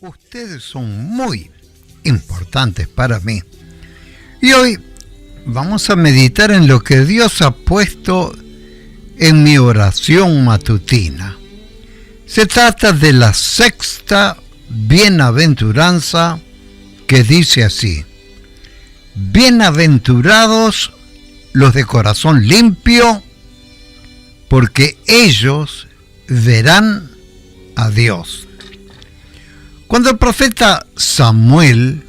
Ustedes son muy importantes para mí. Y hoy vamos a meditar en lo que Dios ha puesto en mi oración matutina. Se trata de la sexta bienaventuranza que dice así: bienaventurados los de corazón limpio, porque ellos verán a Dios. Cuando el profeta Samuel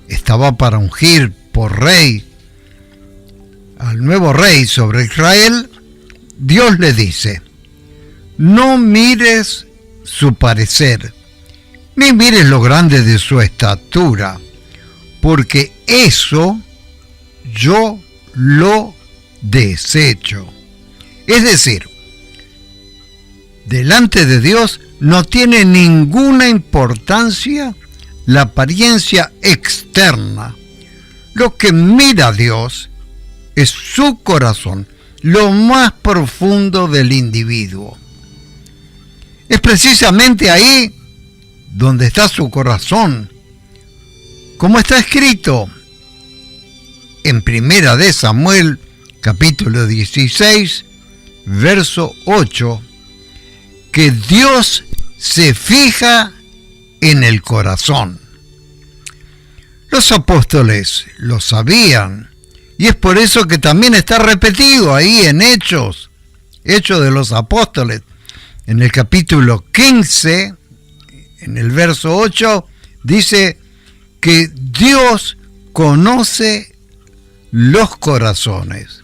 estaba para ungir por rey al nuevo rey sobre Israel, Dios le dice: no mires su parecer, ni mires lo grande de su estatura, porque eso yo lo desecho. Es decir, delante de Dios no tiene ninguna importancia la apariencia externa. Lo que mira a Dios es su corazón, lo más profundo del individuo. Es precisamente ahí donde está su corazón, como está escrito en Primera de Samuel, capítulo 16, verso 8, que Dios se fija en el corazón. Los apóstoles lo sabían, y es por eso que también está repetido ahí en Hechos de los Apóstoles, en el capítulo 15, en el verso 8, dice que Dios conoce los corazones.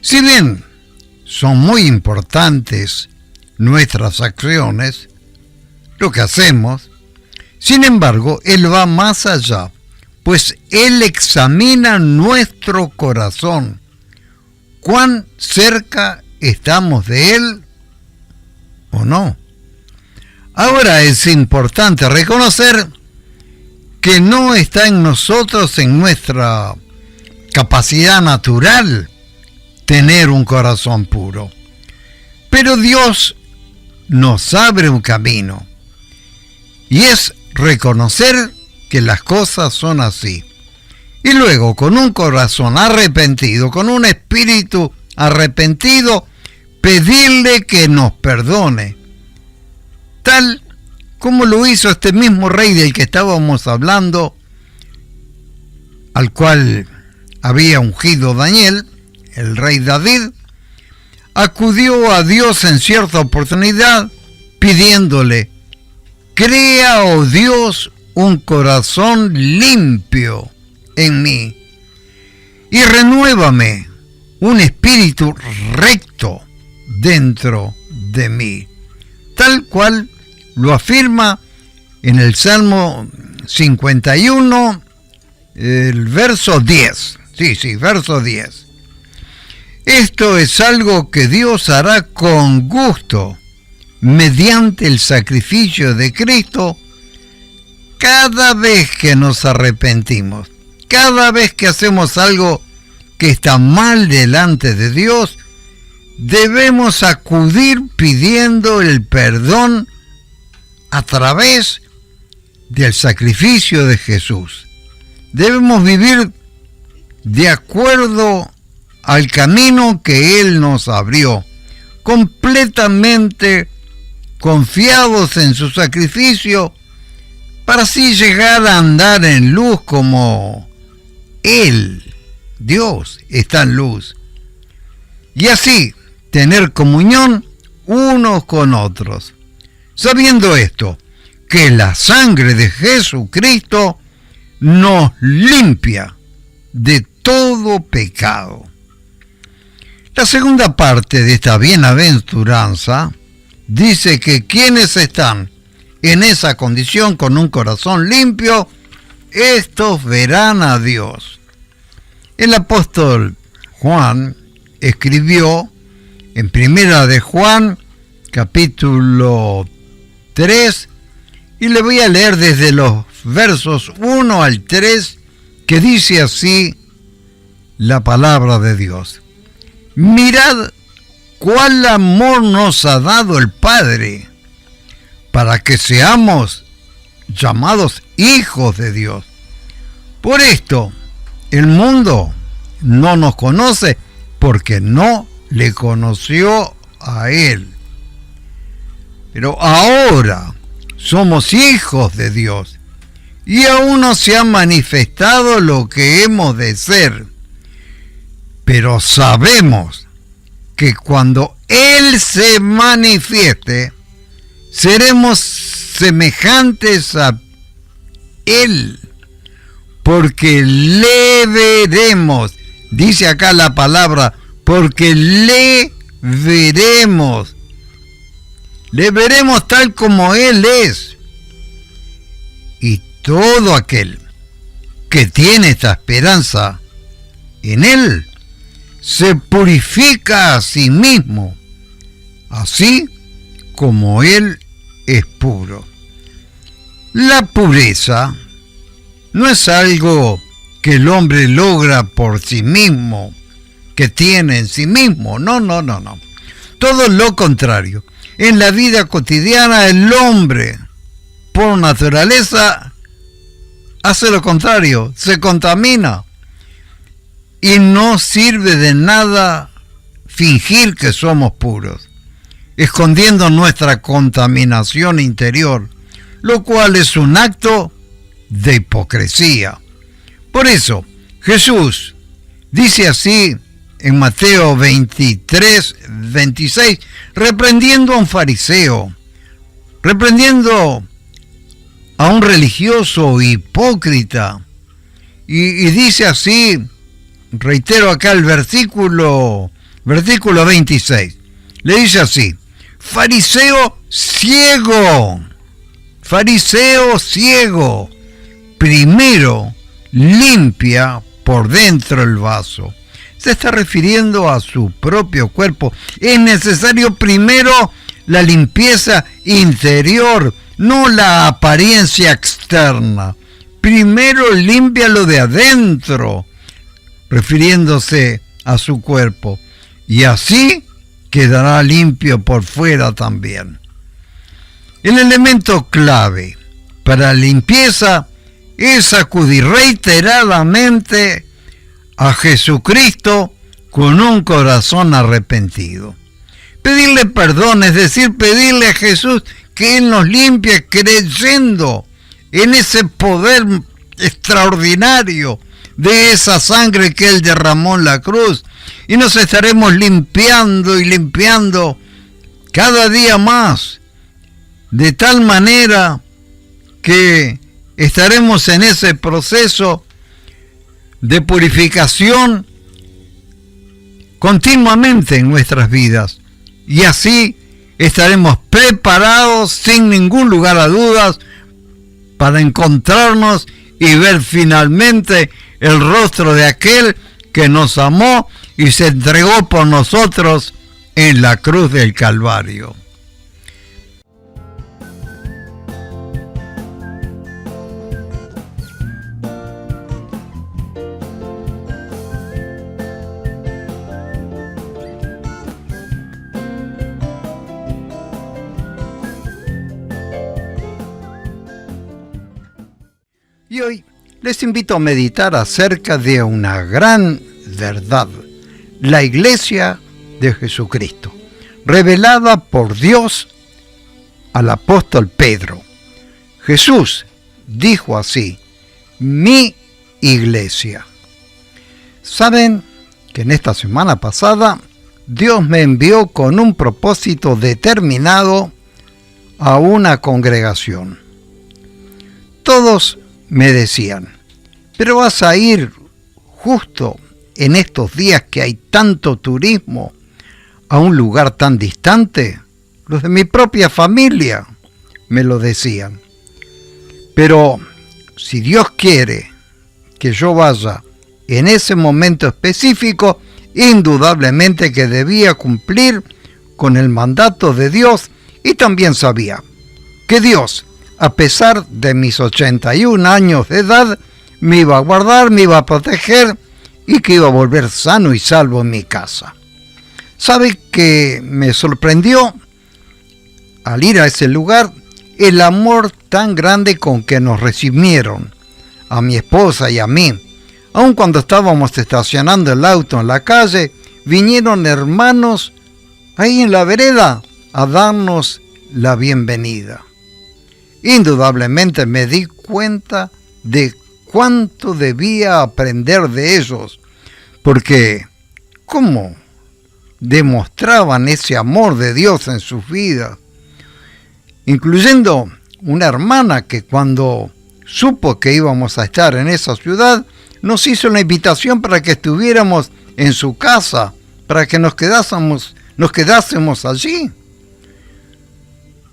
Si bien son muy importantes nuestras acciones, lo que hacemos, sin embargo, Él va más allá, pues Él examina nuestro corazón. ¿Cuán cerca estamos de Él o no? Ahora es importante reconocer que no está en nosotros, en nuestra capacidad natural, tener un corazón puro. Pero Dios nos abre un camino, y es reconocer que las cosas son así. Y luego, con un corazón arrepentido, con un espíritu arrepentido, pedirle que nos perdone, tal como lo hizo este mismo rey del que estábamos hablando, al cual había ungido Daniel, el rey David. Acudió a Dios en cierta oportunidad pidiéndole: crea, oh Dios, un corazón limpio en mí y renuévame un espíritu recto dentro de mí, tal cual lo afirma en el Salmo 51, el verso 10. Verso 10. Esto es algo que Dios hará con gusto mediante el sacrificio de Cristo cada vez que nos arrepentimos, cada vez que hacemos algo que está mal delante de Dios. Debemos acudir pidiendo el perdón a través del sacrificio de Jesús. Debemos vivir de acuerdo al camino que Él nos abrió, completamente confiados en su sacrificio, para así llegar a andar en luz como Él, Dios, está en luz, y así tener comunión unos con otros, sabiendo esto, que la sangre de Jesucristo nos limpia de todo pecado. La segunda parte de esta bienaventuranza dice que quienes están en esa condición con un corazón limpio, estos verán a Dios. El apóstol Juan escribió en Primera de Juan, capítulo 3, y le voy a leer desde los versos 1 al 3, que dice así la palabra de Dios: mirad cuál amor nos ha dado el Padre, para que seamos llamados hijos de Dios. Por esto, el mundo no nos conoce porque no le conoció a Él. Pero ahora somos hijos de Dios y aún no se ha manifestado lo que hemos de ser. Pero sabemos que cuando Él se manifieste, seremos semejantes a Él, porque le veremos. Dice acá la palabra, porque le veremos. Le veremos tal como Él es. Y todo aquel que tiene esta esperanza en Él, se purifica a sí mismo, así como Él es puro. La pureza no es algo que el hombre logra por sí mismo, que tiene en sí mismo. No. Todo lo contrario. En la vida cotidiana el hombre, por naturaleza, hace lo contrario, se contamina. Y no sirve de nada fingir que somos puros, escondiendo nuestra contaminación interior, lo cual es un acto de hipocresía. Por eso, Jesús dice así en Mateo 23, 26, reprendiendo a un fariseo, reprendiendo a un religioso hipócrita, y dice así, reitero acá el versículo 26, le dice así, fariseo ciego, primero limpia por dentro el vaso. Se está refiriendo a su propio cuerpo. Es necesario primero la limpieza interior, no la apariencia externa. Primero límpialo de adentro, refiriéndose a su cuerpo, y así quedará limpio por fuera también. El elemento clave para la limpieza es acudir reiteradamente a Jesucristo con un corazón arrepentido. Pedirle perdón, es decir, pedirle a Jesús que Él nos limpie, creyendo en ese poder extraordinario de esa sangre que Él derramó en la cruz, y nos estaremos limpiando y limpiando cada día más, de tal manera que estaremos en ese proceso de purificación continuamente en nuestras vidas, y así estaremos preparados sin ningún lugar a dudas para encontrarnos y ver finalmente el rostro de aquel que nos amó y se entregó por nosotros en la cruz del Calvario. Y hoy les invito a meditar acerca de una gran verdad, la Iglesia de Jesucristo, revelada por Dios al apóstol Pedro. Jesús dijo así: mi iglesia. Saben que en esta semana pasada Dios me envió con un propósito determinado a una congregación. Todos me decían: pero vas a ir justo en estos días que hay tanto turismo a un lugar tan distante. Los de mi propia familia me lo decían. Pero si Dios quiere que yo vaya en ese momento específico, indudablemente que debía cumplir con el mandato de Dios, y también sabía que Dios, a pesar de mis 81 años de edad, me iba a guardar, me iba a proteger y que iba a volver sano y salvo en mi casa. ¿Sabe que me sorprendió al ir a ese lugar el amor tan grande con que nos recibieron, a mi esposa y a mí. Aun cuando estábamos estacionando el auto en la calle, vinieron hermanos ahí en la vereda a darnos la bienvenida. Indudablemente me di cuenta de cuánto debía aprender de ellos, porque cómo demostraban ese amor de Dios en sus vidas, incluyendo una hermana que cuando supo que íbamos a estar en esa ciudad, nos hizo la invitación para que estuviéramos en su casa, para que nos quedásemos allí.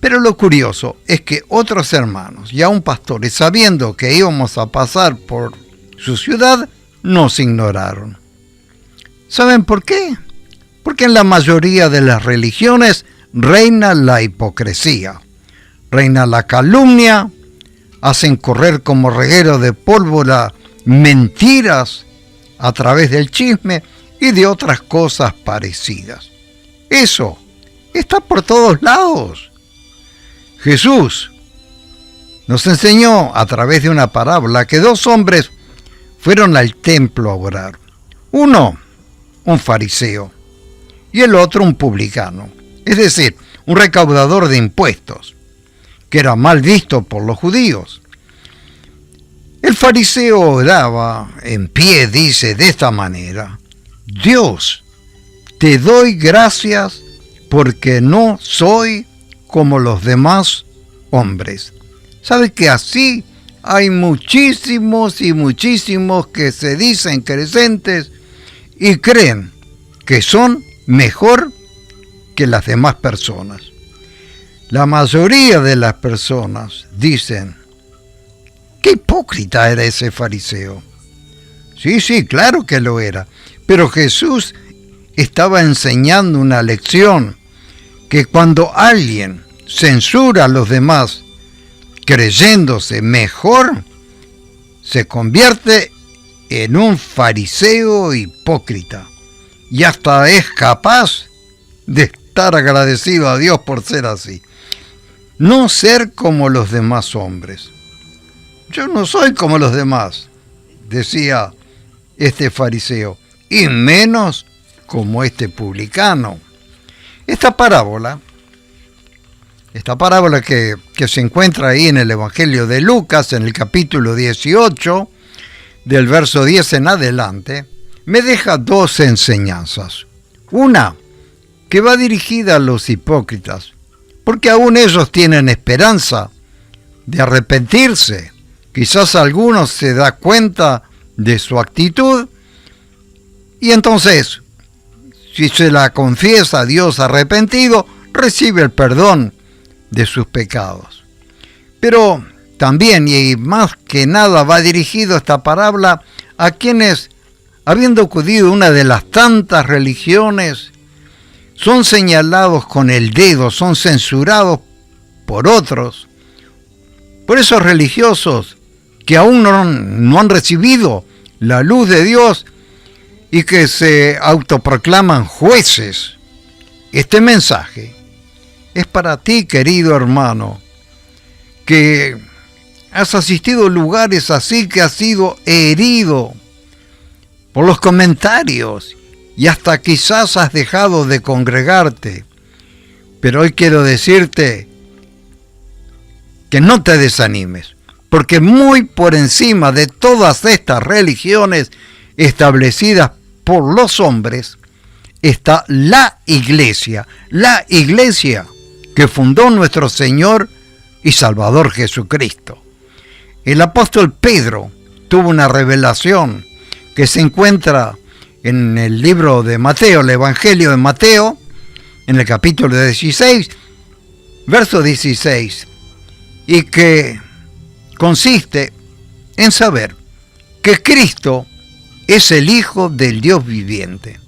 Pero lo curioso es que otros hermanos y aún pastores, sabiendo que íbamos a pasar por su ciudad, nos ignoraron. ¿Saben por qué? Porque en la mayoría de las religiones reina la hipocresía, reina la calumnia, hacen correr como reguero de pólvora mentiras a través del chisme y de otras cosas parecidas. Eso está por todos lados. Jesús nos enseñó a través de una parábola que dos hombres fueron al templo a orar. Uno, un fariseo, y el otro, un publicano, es decir, un recaudador de impuestos, que era mal visto por los judíos. El fariseo oraba en pie, dice de esta manera: Dios, te doy gracias porque no soy como los demás hombres. ¿Sabe que así hay muchísimos y muchísimos que se dicen creyentes y creen que son mejor que las demás personas? La mayoría de las personas dicen: ¡qué hipócrita era ese fariseo! Sí, claro que lo era. Pero Jesús estaba enseñando una lección, que cuando alguien censura a los demás creyéndose mejor, se convierte en un fariseo hipócrita y hasta es capaz de estar agradecido a Dios por ser así. No ser como los demás hombres. Yo no soy como los demás, decía este fariseo, y menos como este publicano. Esta parábola que se encuentra ahí en el Evangelio de Lucas, en el capítulo 18, del verso 10 en adelante, me deja dos enseñanzas. Una, que va dirigida a los hipócritas, porque aún ellos tienen esperanza de arrepentirse. Quizás algunos se da cuenta de su actitud y entonces, si se la confiesa a Dios arrepentido, recibe el perdón de sus pecados. Pero también, y más que nada, va dirigido esta parábola a quienes, habiendo acudido a una de las tantas religiones, son señalados con el dedo, son censurados por otros, por esos religiosos que aún no han recibido la luz de Dios y que se autoproclaman jueces. Este mensaje es para ti, querido hermano, que has asistido a lugares así, que has sido herido por los comentarios y hasta quizás has dejado de congregarte. Pero hoy quiero decirte que no te desanimes, porque muy por encima de todas estas religiones establecidas por los hombres está la iglesia que fundó nuestro Señor y Salvador Jesucristo. El apóstol Pedro tuvo una revelación que se encuentra en el libro de Mateo, el Evangelio de Mateo, en el capítulo 16, verso 16, y que consiste en saber que Cristo es el Hijo del Dios viviente.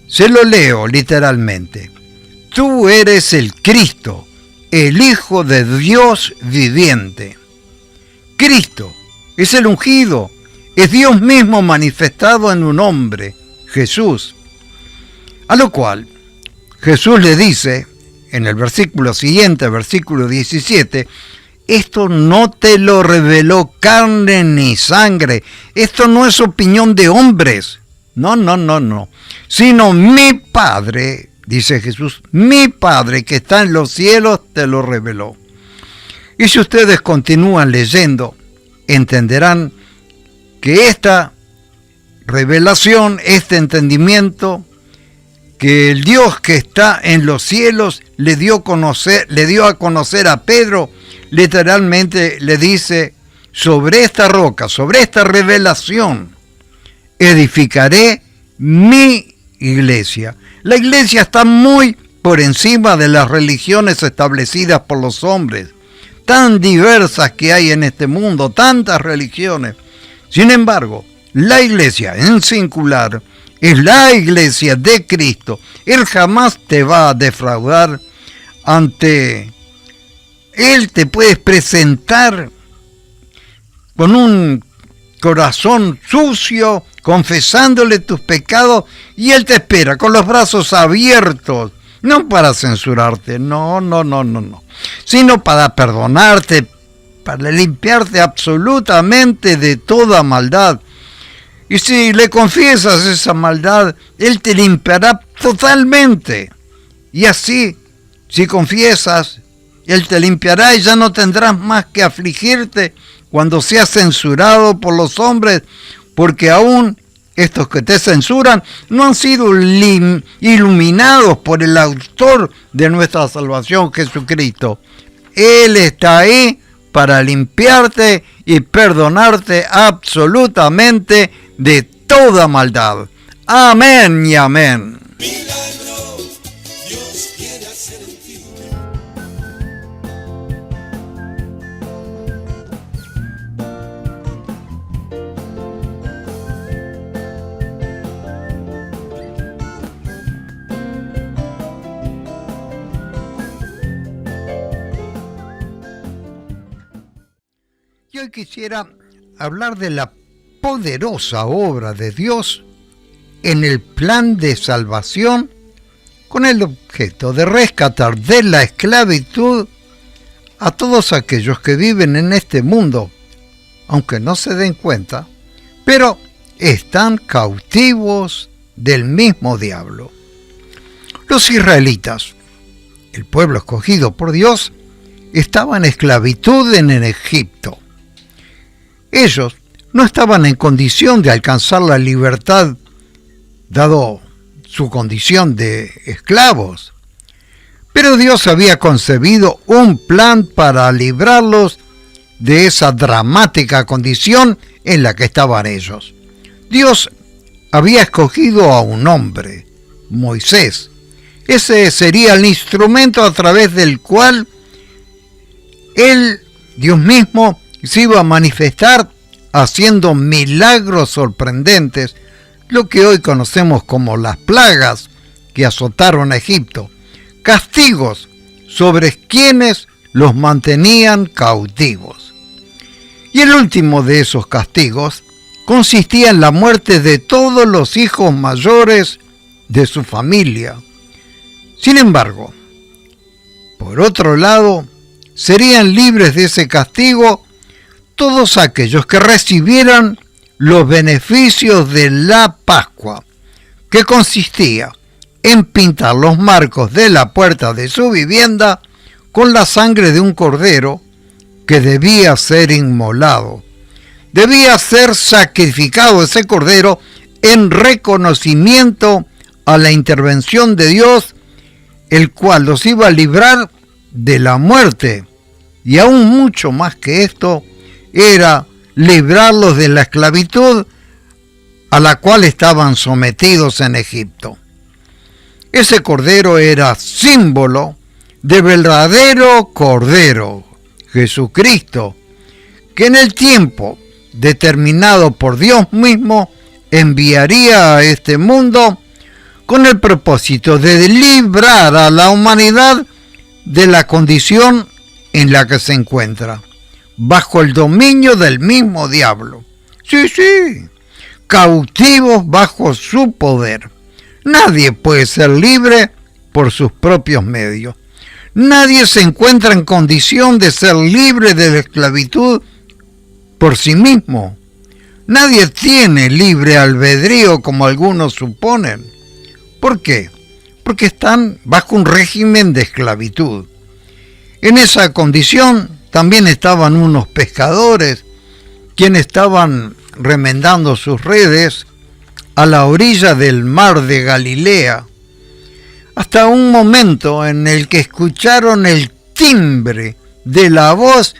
Se lo leo literalmente: tú eres el Cristo, el Hijo de Dios viviente. Cristo es el ungido, es Dios mismo manifestado en un hombre, Jesús. A lo cual Jesús le dice en el versículo siguiente, versículo 17, esto no te lo reveló carne ni sangre, esto no es opinión de hombres, no, sino mi Padre, dice Jesús, mi Padre que está en los cielos te lo reveló. Y si ustedes continúan leyendo, entenderán que esta revelación, este entendimiento, que el Dios que está en los cielos le dio a conocer a Pedro, literalmente le dice, sobre esta roca, sobre esta revelación, edificaré mi iglesia. La iglesia está muy por encima de las religiones establecidas por los hombres, tan diversas que hay en este mundo, tantas religiones. Sin embargo, la iglesia en singular es la iglesia de Cristo. Él jamás te va a defraudar. Ante Él te puedes presentar con un corazón sucio, confesándole tus pecados, y Él te espera con los brazos abiertos, no para censurarte, no, sino para perdonarte, para limpiarte absolutamente de toda maldad. Y si le confiesas esa maldad, Él te limpiará totalmente. Y así, si confiesas, Él te limpiará y ya no tendrás más que afligirte cuando seas censurado por los hombres, porque aún estos que te censuran no han sido iluminados por el autor de nuestra salvación, Jesucristo. Él está ahí para limpiarte y perdonarte absolutamente de toda maldad. Amén y amén. Milagro, Dios quiere hacer en ti. Yo quisiera hablar de la poderosa obra de Dios en el plan de salvación con el objeto de rescatar de la esclavitud a todos aquellos que viven en este mundo, aunque no se den cuenta, pero están cautivos del mismo diablo. Los israelitas, el pueblo escogido por Dios, estaban en esclavitud en Egipto. Ellos no estaban en condición de alcanzar la libertad, dado su condición de esclavos. Pero Dios había concebido un plan para librarlos de esa dramática condición en la que estaban ellos. Dios había escogido a un hombre, Moisés. Ese sería el instrumento a través del cual Él, Dios mismo, se iba a manifestar haciendo milagros sorprendentes, lo que hoy conocemos como las plagas que azotaron a Egipto, castigos sobre quienes los mantenían cautivos. Y el último de esos castigos consistía en la muerte de todos los hijos mayores de su familia. Sin embargo, por otro lado, serían libres de ese castigo todos aquellos que recibieran los beneficios de la Pascua, que consistía en pintar los marcos de la puerta de su vivienda con la sangre de un cordero que debía ser inmolado. Debía ser sacrificado ese cordero en reconocimiento a la intervención de Dios, el cual los iba a librar de la muerte, y aún mucho más que esto, era librarlos de la esclavitud a la cual estaban sometidos en Egipto. Ese cordero era símbolo del verdadero Cordero, Jesucristo, que en el tiempo determinado por Dios mismo enviaría a este mundo con el propósito de librar a la humanidad de la condición en la que se encuentra, bajo el dominio del mismo diablo. Sí, cautivos bajo su poder. Nadie puede ser libre por sus propios medios. Nadie se encuentra en condición de ser libre de la esclavitud por sí mismo. Nadie tiene libre albedrío como algunos suponen. ¿Por qué? Porque están bajo un régimen de esclavitud. En esa condición también estaban unos pescadores, quienes estaban remendando sus redes a la orilla del mar de Galilea, hasta un momento en el que escucharon el timbre de la voz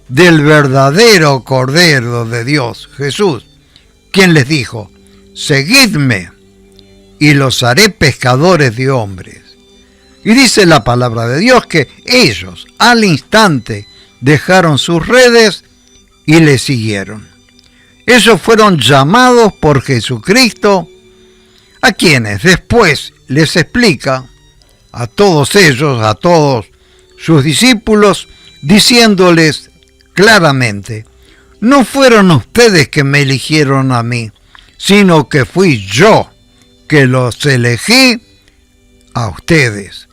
del verdadero Cordero de Dios, Jesús, quien les dijo: seguidme y los haré pescadores de hombres. Y dice la palabra de Dios que ellos al instante dejaron sus redes y le siguieron. Ellos fueron llamados por Jesucristo, a quienes después les explica a todos ellos, a todos sus discípulos, diciéndoles claramente: no fueron ustedes que me eligieron a mí, sino que fui yo que los elegí a ustedes.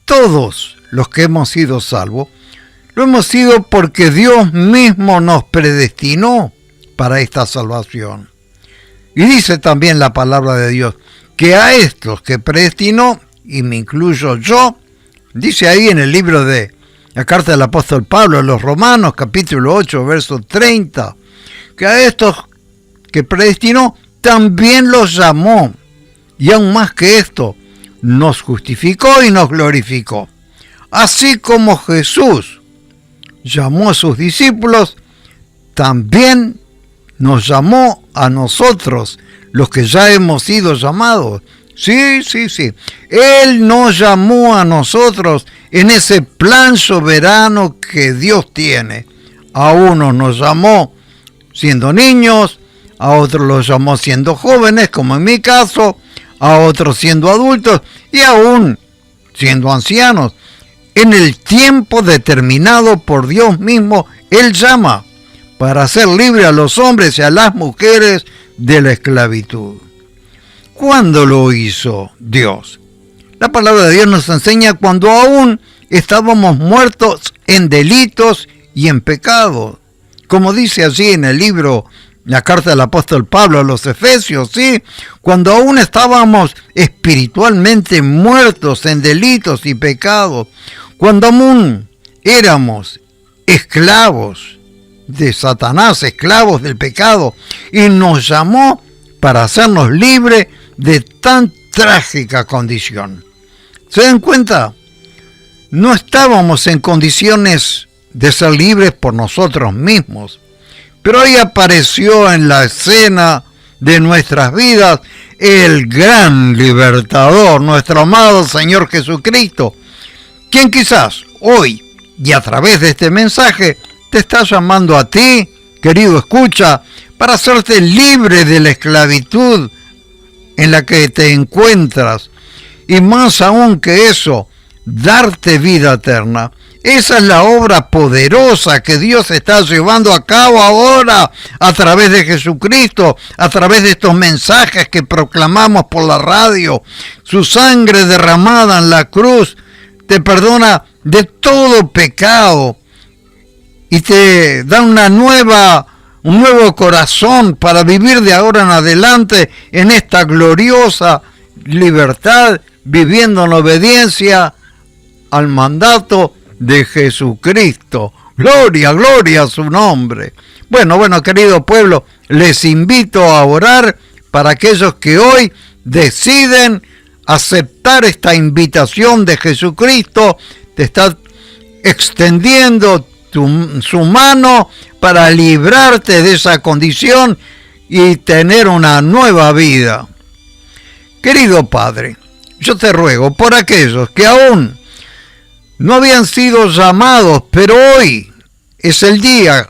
Todos los que hemos sido salvos, lo hemos sido porque Dios mismo nos predestinó para esta salvación. Y dice también la palabra de Dios que a estos que predestinó, y me incluyo yo, dice ahí en el libro de la carta del apóstol Pablo a los Romanos, capítulo 8, verso 30, que a estos que predestinó también los llamó, y aún más que esto, nos justificó y nos glorificó. Así como Jesús llamó a sus discípulos, también nos llamó a nosotros, los que ya hemos sido llamados. Sí. Él nos llamó a nosotros en ese plan soberano que Dios tiene. A unos nos llamó siendo niños, a otros los llamó siendo jóvenes, como en mi caso, a otros siendo adultos y aún siendo ancianos. En el tiempo determinado por Dios mismo, Él llama para hacer libre a los hombres y a las mujeres de la esclavitud. ¿Cuándo lo hizo Dios? La palabra de Dios nos enseña cuando aún estábamos muertos en delitos y en pecados. Como dice así en el libro, la carta del apóstol Pablo a los Efesios, ¿sí? Cuando aún estábamos espiritualmente muertos en delitos y pecados, cuando aún éramos esclavos de Satanás, esclavos del pecado, y nos llamó para hacernos libres de tan trágica condición. ¿Se dan cuenta? No estábamos en condiciones de ser libres por nosotros mismos, pero ahí apareció en la escena de nuestras vidas el gran libertador, nuestro amado Señor Jesucristo, quien quizás hoy y a través de este mensaje te está llamando a ti, querido escucha, para hacerte libre de la esclavitud en la que te encuentras, y más aún que eso, darte vida eterna. Esa es la obra poderosa que Dios está llevando a cabo ahora a través de Jesucristo, a través de estos mensajes que proclamamos por la radio. Su sangre derramada en la cruz te perdona de todo pecado y te da un nuevo corazón para vivir de ahora en adelante en esta gloriosa libertad, viviendo en obediencia al mandato de Jesucristo. Gloria, gloria a su nombre. Bueno, querido pueblo, les invito a orar para aquellos que hoy deciden aceptar esta invitación de Jesucristo. Te está extendiendo su mano para librarte de esa condición y tener una nueva vida. Querido Padre, yo te ruego por aquellos que aún no habían sido llamados, pero hoy es el día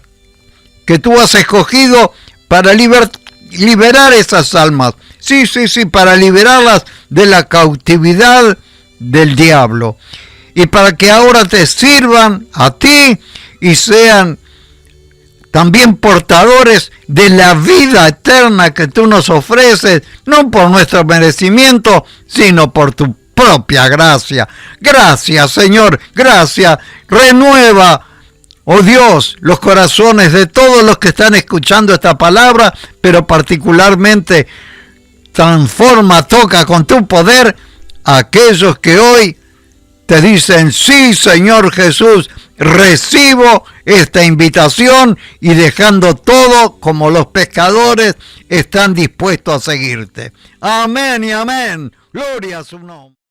que tú has escogido para liberar esas almas. Sí, para liberarlas de la cautividad del diablo. Y para que ahora te sirvan a ti y sean también portadores de la vida eterna que tú nos ofreces, no por nuestro merecimiento, sino por tu propia gracia. Gracias, Señor, gracias. Renueva, oh Dios, los corazones de todos los que están escuchando esta palabra, pero particularmente transforma, toca con tu poder a aquellos que hoy te dicen, sí, Señor Jesús, recibo esta invitación, y dejando todo como los pescadores están dispuestos a seguirte. Amén y amén. Gloria a su nombre.